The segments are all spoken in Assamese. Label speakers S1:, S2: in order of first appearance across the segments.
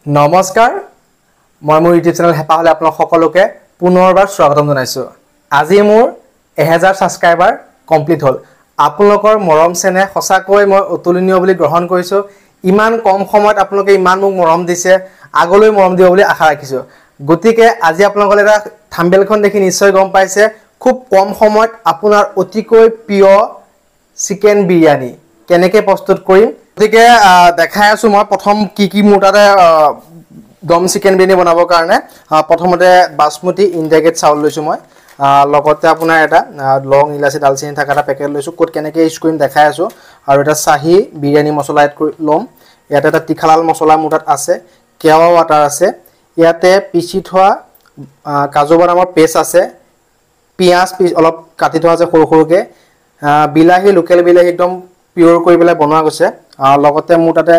S1: নমস্কাৰ মই মোৰ ইউটিউব চেনেল হেপা হলে আপোনাক সকলোকে পুনৰবাৰ স্বাগতম জনাইছো আজি মোৰ 1000 সাবস্ক্ৰাইবাৰ কমপ্লিট হল আপোনালোকৰ মৰম চেনে সঁচাকৈ মই অতুলনীয় বুলি গ্ৰহণ কৰিছো ইমান কম সময়ত আপোনালোকে ইমান মোক মৰম দিছে আগলৈ মৰম দিব বুলি আশা ৰাখিছো গতিকে আজি আপোনালোকলে এটা থাম্বনেলখন দেখি নিশ্চয় গম পাইছে খুব কম সময়ত আপোনাৰ অতিকৈ প্ৰিয় চিকেন বিৰিয়ানী কেনেকৈ প্ৰস্তুত কৰিম গতিকে দেখাই আছো মই প্ৰথম কি মুটাতে দম চিকেন বিৰিয়ানী বনাবৰ কাৰণে প্ৰথমতে বাসমতি ইণ্ডিয়া গেট চাউল লৈছো মই লগতে আপোনাৰ এটা লং ইলাচি দালচিনি থকা এটা পেকেট লৈছো কোট কেনেকৈ ইউজ কৰিম দেখাই আছো আৰু এটা চাহি বিৰিয়ানী মছলা এড কৰি লম ইয়াতে এটা তিখালাল মছলা মুটাত আছে কেওয়া ৱাটাৰ আছে ইয়াতে পিচি থোৱা কাজু বাদামৰ পেষ্ট আছে পিয়াজ অলপ কাটি থোৱা আছে সৰু সৰুকে বিলাহী লোকেল বিলাহী একদম পিওৰ কৰি পেলাই বনোৱা গৈছে লগতে মোৰ তাতে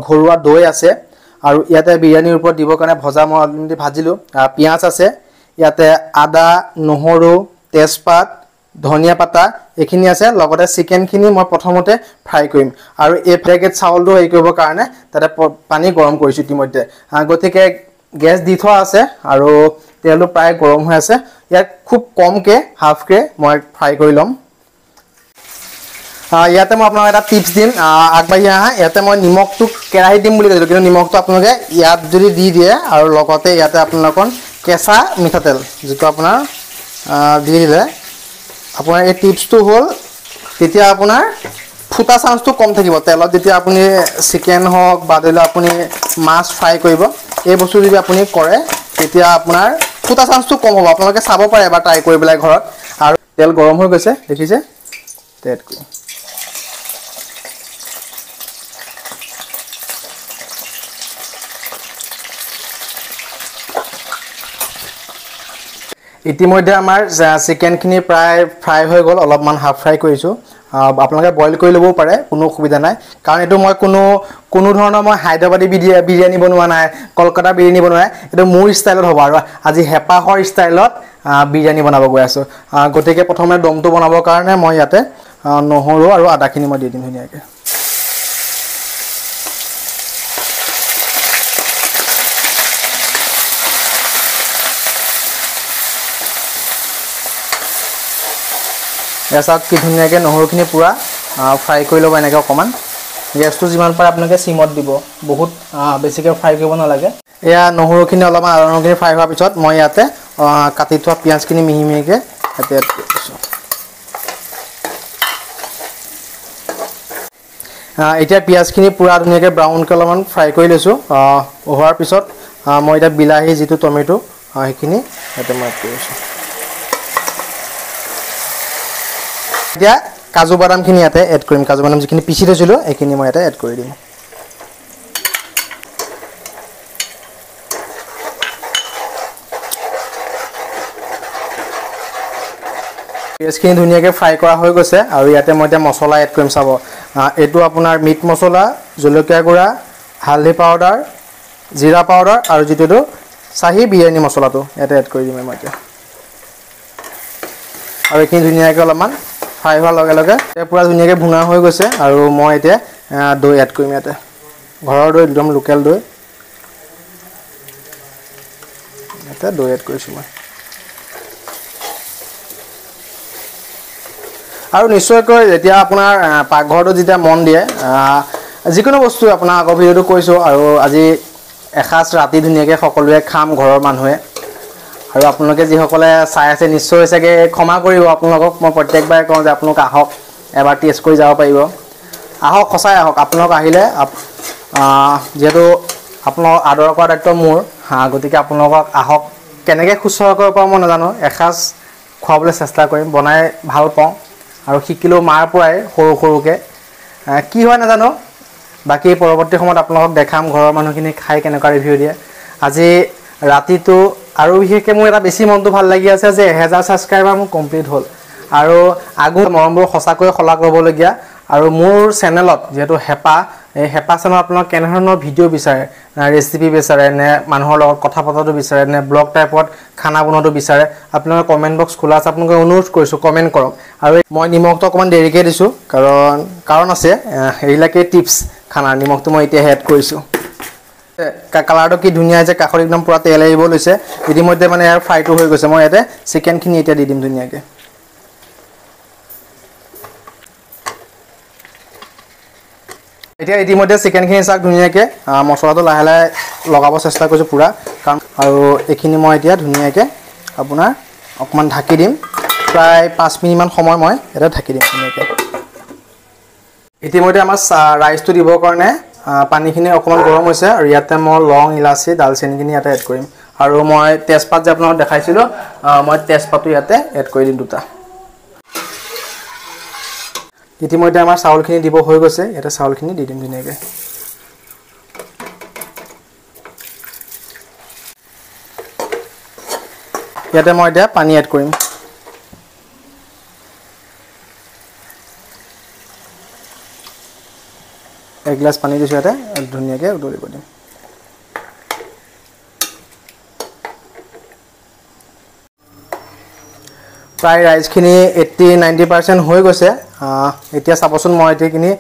S1: ঘৰুৱা দৈ আছে আৰু ইয়াতে বিৰিয়ানীৰ ওপৰত দিবৰ কাৰণে ভজা মই অলৰেডি ভাজিলো পিয়াজ আছে ইয়াতে আদা নহৰু তেজপাত ধনিয়া পাতা এখিনি আছে লগতে চিকেন খিনি মই প্ৰথমতে ফ্ৰাই কৰিম আৰু এই পেকেট চাউলটো এই কৰিবৰ কাৰণে তাতে পানী গৰম কৰিছো ইতিমধ্যে গতিকে গ্যাস দি থোৱা আছে আৰু তেলটো প্ৰায় গৰম হৈ আছে ইয়াত খুব কমকে হাফকে মই ফ্ৰাই কৰি লম ইয়াতে মই আপোনাক এটা টিপস দিম আগবাঢ়ি আহা ইয়াতে মই নিমখটো কেৰাহী দিম বুলি কৈছিলো কিন্তু নিমখটো আপোনালোকে ইয়াত যদি দি দিয়ে আৰু লগতে ইয়াতে আপোনালোকৰ কেঁচা মিঠাতেল যেটো আপোনাৰ দি দিলে আপোনাৰ এই টিপসটো হ'ল তেতিয়া আপোনাৰ ফুটা চান্সটো কম থাকিব তেলত যেতিয়া আপুনি চিকেন হওক বা দিলে আপুনি মাছ ফ্ৰাই কৰিব এই বস্তু যদি আপুনি কৰে তেতিয়া আপোনাৰ ফুটা চান্সটো কম হ'ব আপোনালোকে চাব পাৰে এবাৰ ট্ৰাই কৰি পেলাই ঘৰত আৰু তেল গৰম হৈ গৈছে দেখিছে তেল ইতিমধ্যে আমাৰ চিকেন খিনি প্ৰায় ফ্ৰাই হৈ গ'ল অলপমান হাফ ফ্ৰাই কৰিছো আপোনালোকে বইল কৰি ল'ব পাৰে কোনো অসুবিধা নাই কাৰণ এটো মই কোনো ধৰণৰ মই হায়দৰাবাদী বিৰিয়ানী বনোৱা নাই কলকাতা বিৰিয়ানী বনোৱা নাই এটো মোৰ ষ্টাইলত হ'ব আৰু আজি হেপাহৰ ষ্টাইলত বিৰিয়ানী বনাব গৈ আছো গতিকে প্ৰথমে দমটো বনাবৰ কাৰণে মই ইয়াতে নহৰু আৰু আদাখিনি মই দি দিম ধুনীয়াকৈ এসাত কি ধুনীয়াকৈ নহৰুখিনি পুৰা ফ্ৰাই কৰি ল'ব এনেকৈ অকণমান গেছটো যিমান পাৰে আপোনালোকে সিমত দিব বহুত বেছিকৈ ফ্ৰাই কৰিব নালাগে এয়া নহৰুখিনি অলপমান আদা নহৰুখিনি ফ্ৰাই হোৱাৰ পিছত মই ইয়াতে কাটি থোৱা পিঁয়াজখিনি মিহি মিহিকৈ ইয়াতে এড কৰিছোঁ এতিয়া পিঁয়াজখিনি পুৰা ধুনীয়াকৈ ব্ৰাউনকৈ অলপমান ফ্ৰাই কৰি লৈছোঁ হোৱাৰ পিছত মই এতিয়া বিলাহী যিটো টমেটো সেইখিনি ইয়াতে মই এড কৰিছোঁ এতিয়া কাজু বাদামখিনি ইয়াতে এড কৰিম কাজু বাদাম যিখিনি পিচি থৈছিলোঁ এইখিনি মই ইয়াতে এড কৰি দিম পিঁয়াজখিনি ধুনীয়াকৈ ফ্ৰাই কৰা হৈ গৈছে আৰু ইয়াতে মই এতিয়া মছলা এড কৰিম চাব এইটো আপোনাৰ মিট মছলা জলকীয়া গুড়া হালধি পাউডাৰ জিৰা পাউডাৰ আৰু যিটো চাহি বিৰিয়ানী মছলাটো ইয়াতে এড কৰি দিম মই এতিয়া আৰু এইখিনি ধুনীয়াকৈ অলপমান ফ্ৰাই হোৱাৰ লগে লগে পুৰা ধুনীয়াকৈ ভুনা হৈ গৈছে আৰু মই এতিয়া দৈ এড কৰিম ইয়াতে ঘৰৰ দৈ একদম লোকেল দৈ ইয়াতে দৈ এড কৰিছোঁ মই আৰু নিশ্চয়কৈ যেতিয়া আপোনাৰ পাকঘৰটো যেতিয়া মন দিয়ে যিকোনো বস্তু আপোনাৰ আগৰ ভিডিঅ'টো কৈছোঁ আৰু আজি এসাঁজ ৰাতি ধুনীয়াকৈ সকলোৱে খাম ঘৰৰ মানুহে আৰু আপোনালোকে যিসকলে চাই আছে নিশ্চয় চাগে ক্ষমা কৰিব আপোনালোকক মই প্ৰত্যেকবাৰে কওঁ যে আপোনালোক আহক এবাৰ টেষ্ট কৰি যাব পাৰিব আহক সঁচাই আহক আপোনালোক আহিলে যেহেতু আপোনালোক আদৰ কৰা দায়িত্ব মোৰ গতিকে আপোনালোকক আহক কেনেকৈ শুশ্ৰূষা কৰিব পাৰোঁ মই নাজানো এসাঁজ খুৱাবলৈ চেষ্টা কৰিম বনাই ভাল পাওঁ আৰু শিকিলেও মাৰ পৰাই সৰুকৈ কি হয় নাজানো বাকী পৰৱৰ্তী সময়ত আপোনালোকক দেখাম ঘৰৰ মানুহখিনি খাই কেনেকুৱা ৰিভিউ দিয়ে আজি ৰাতিটো আৰু বিশেষকৈ মোৰ এটা বেছি মনটো ভাল লাগি আছে যে 1000 সাবস্ক্ৰাইবাৰ মোৰ কমপ্লিট হ'ল আৰু আগৰ মৰমবোৰ সঁচাকৈ খলাক ল'বলগীয়া আৰু মোৰ চেনেলত যেহেতু হেপা এই হেপা চেনেলত আপোনালোক কেনেধৰণৰ ভিডিঅ' বিচাৰে ৰেচিপি বিচাৰে নে মানুহৰ লগত কথা পতাটো বিচাৰে নে ব্লগ টাইপত খানা বনোৱাটো বিচাৰে আপোনালোকে কমেণ্ট বক্স খোলা আছে আপোনালোকে অনুৰোধ কৰিছোঁ কমেণ্ট কৰক আৰু মই নিমখটো অকণমান দেৰিকৈ দিছোঁ কাৰণ আছে এইবিলাকেই টিপছ খানাৰ নিমখটো মই এতিয়া এড কৰিছোঁ কালাৰটো কি ধুনীয়া হৈছে, কাষত একদম পুৰা তেল এৰিব লৈছে। ইতিমধ্যে মানে ইয়াৰ ফ্ৰাইটো হৈ গৈছে। মই ইয়াতে চিকেনখিনি এতিয়া দি দিম ধুনীয়াকৈ। এতিয়া ইতিমধ্যে চিকেনখিনি চাওক ধুনীয়াকৈ মছলাটো লাহে লাহে লগাব চেষ্টা কৰিছোঁ পূৰা, কাৰণ আৰু এইখিনি মই এতিয়া ধুনীয়াকৈ আপোনাৰ অকণমান ঢাকি দিম। প্ৰায় 5 মিনিটমান সময় মই ইয়াতে ঢাকি দিম ধুনীয়াকৈ। ইতিমধ্যে আমাৰ ৰাইচটো দিবৰ কাৰণে পানীখিনি অকণমান গৰম হৈছে আৰু ইয়াতে মই লং, ইলাচি, ডালচেনিখিনি ইয়াতে এড কৰিম। আৰু মই তেজপাত যে আপোনালোকক দেখাইছিলোঁ, মই তেজপাতটো ইয়াতে এড কৰি দিম 2টা। ইতিমধ্যে আমাৰ চাউলখিনি দিব হৈ গৈছে, ইয়াতে চাউলখিনি দি দিম ধুনীয়াকৈ। ইয়াতে মই এতিয়া পানী এড কৰিম। এগিলাচ পানী দিছোঁ ইয়াতে, ধুনীয়াকৈ উতলিব দিম। প্ৰায় ৰাইচখিনি 80-90% হৈ গৈছে। এতিয়া চাবচোন মই এইখিনি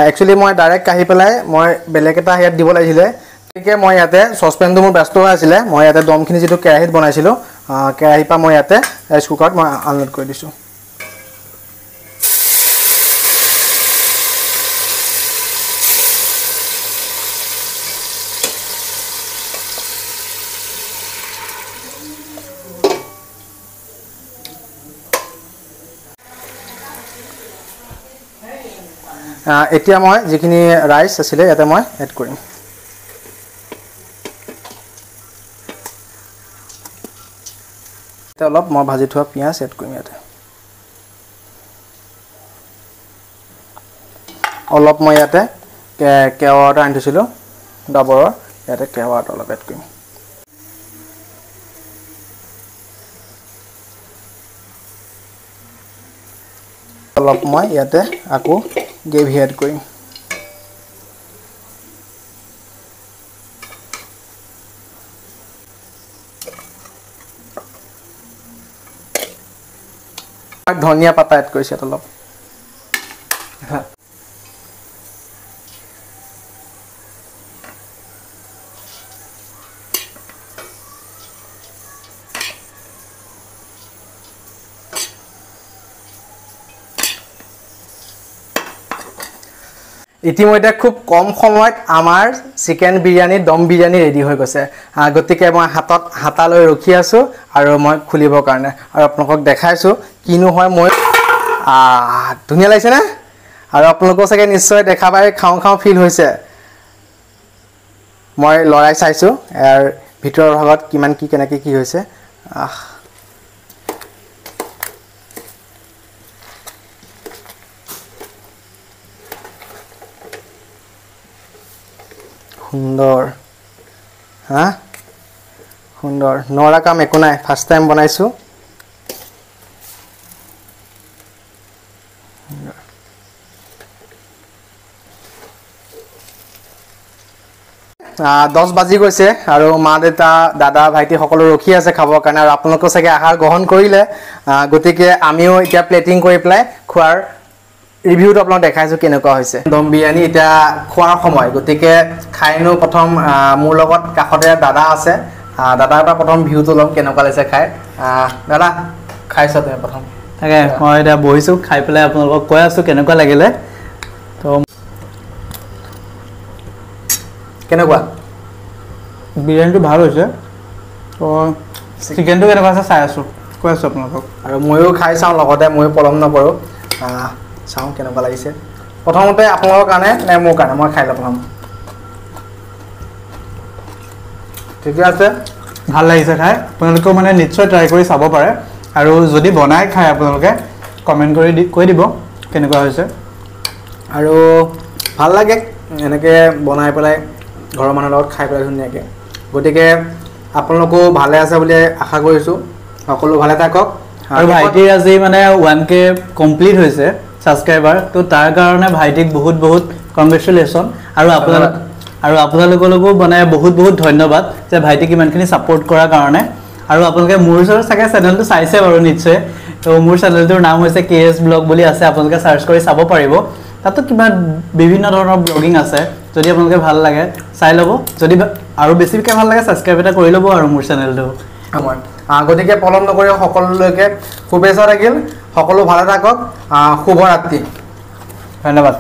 S1: একচুৱেলি মই ডাইৰেক্ট কাঢ়ি পেলাই মই বেলেগ এটা ইয়াত দিব লাগিছিলে। গতিকে মই ইয়াতে চচপেনটো মোৰ ব্যস্ত হৈ আছিলে, মই ইয়াতে দমখিনি যিটো কেৰাহীত বনাইছিলোঁ, কেৰাহীৰ পৰা মই ইয়াতে ৰাইচ কুকাৰত মই আনলোড কৰি দিছোঁ। এতিয়া মই যিখিনি ৰাইচ আছিলে ইয়াতে মই এড কৰিম। এতিয়া অলপ মই ভাজি থোৱা পিঁয়াজ এড কৰিম ইয়াতে। অলপ মই ইয়াতে কেওৱা এটা আনি থৈছিলোঁ ডাবৰৰ, ইয়াতে কেওৱা এটা অলপ এড কৰিম। অলপ মই ইয়াতে আকৌ গ্ৰেভি এড কৰিম। ধনিয়া পাতা এড কৰিছে ইয়াত অলপ। ইতিমধ্যে খুব কম সময়ত আমাৰ চিকেন বিৰিয়ানী, দম বিৰিয়ানী ৰেডি হৈ গৈছে। গতিকে মই হাতত হাতা লৈ ৰখি আছোঁ আৰু মই খুলিবৰ কাৰণে, আৰু আপোনালোকক দেখাইছোঁ কিনো হয়। মই ধুনীয়া লাগিছেনে? আৰু আপোনালোকেও চাগে নিশ্চয় দেখা পাই খাওঁ খাওঁ ফিল হৈছে। মই লৰাই চাইছোঁ ইয়াৰ ভিতৰৰ ভাগত কিমান কি কেনেকৈ কি হৈছে। সুন্দৰ, সুন্দৰ। নৰা কাম একো নাই, ফাৰ্ষ্ট টাইম বনাইছোঁ। 10 বাজি গৈছে আৰু মা দেউতা, দাদা, ভাইটি সকলো ৰখি আছে খাবৰ কাৰণে, আৰু আপোনালোকেও চাগে আহাৰ গ্ৰহণ কৰিলে। গতিকে আমিও এতিয়া প্লেটিং কৰি পেলাই খোৱাৰ ৰিভিউটো আপোনাক দেখাইছোঁ কেনেকুৱা হৈছে। দম বিৰিয়ানী এতিয়া খোৱাৰ সময়, গতিকে খাইনো প্ৰথম মোৰ লগত কাষতে দাদা আছে, দাদাৰ পৰা প্ৰথম ভিউটো ল'ম কেনেকুৱা লাগিছে খাই। দাদা খাইছা তুমি প্ৰথম?
S2: তাকে মই এতিয়া বহিছোঁ, খাই পেলাই আপোনালোকক কৈ আছোঁ কেনেকুৱা লাগিলে। তো
S1: কেনেকুৱা
S2: বিৰিয়ানীটো ভাল হৈছে। তো চিকেনটো কেনেকুৱা আছে চাই আছোঁ, কৈ আছোঁ আপোনালোকক।
S1: আৰু ময়ো খাই চাওঁ লগতে, ময়ো পলম নকৰোঁ, চাওঁ কেনেকুৱা লাগিছে। প্ৰথমতে আপোনালোকৰ কাৰণে নে মোৰ কাৰণে? মই খাই লওঁ প্ৰথম। ঠিকে আছে,
S2: ভাল লাগিছে খাই। আপোনালোকেও মানে নিশ্চয় ট্ৰাই কৰি চাব পাৰে, আৰু যদি বনাই খায় আপোনালোকে কমেণ্ট কৰি কৈ দিব কেনেকুৱা হৈছে।
S1: আৰু ভাল লাগে এনেকৈ বনাই পেলাই ঘৰৰ মানুহৰ লগত খাই পেলাই ধুনীয়াকৈ। গতিকে আপোনালোকো ভালে আছে বুলি আশা কৰিছোঁ, সকলো ভালে থাকক।
S2: আৰু ভাইটিৰ আজি মানে 1K কমপ্লিট হৈছে ছাবস্ক্ৰাইবাৰ, তো তাৰ কাৰণে ভাইটিক বহুত বহুত কংগ্ৰেচুলেশ্যন। আৰু আপোনালোকলৈকো মানে বহুত বহুত ধন্যবাদ যে ভাইটিক ইমানখিনি ছাপোৰ্ট কৰাৰ কাৰণে। আৰু আপোনালোকে মোৰ ওচৰত চাগে চেনেলটো চাইছে বাৰু নিশ্চয়। তো মোৰ চেনেলটোৰ নাম হৈছে KS ব্লগ বুলি আছে, আপোনালোকে চাৰ্চ কৰি চাব পাৰিব। তাতো কিবা বিভিন্ন ধৰণৰ ব্লগিং আছে, যদি আপোনালোকে ভাল লাগে চাই ল'ব যদি আৰু বেছিকৈ ভাল লাগে ছাবস্ক্ৰাইব এটা কৰি ল'ব আৰু মোৰ চেনেলটো
S1: গতিকে পলম নকৰি সকলোলৈকে শুভেচ্ছা থাকিল সকলো ভালে থাকক শুভৰাত্ৰি
S2: ধন্যবাদ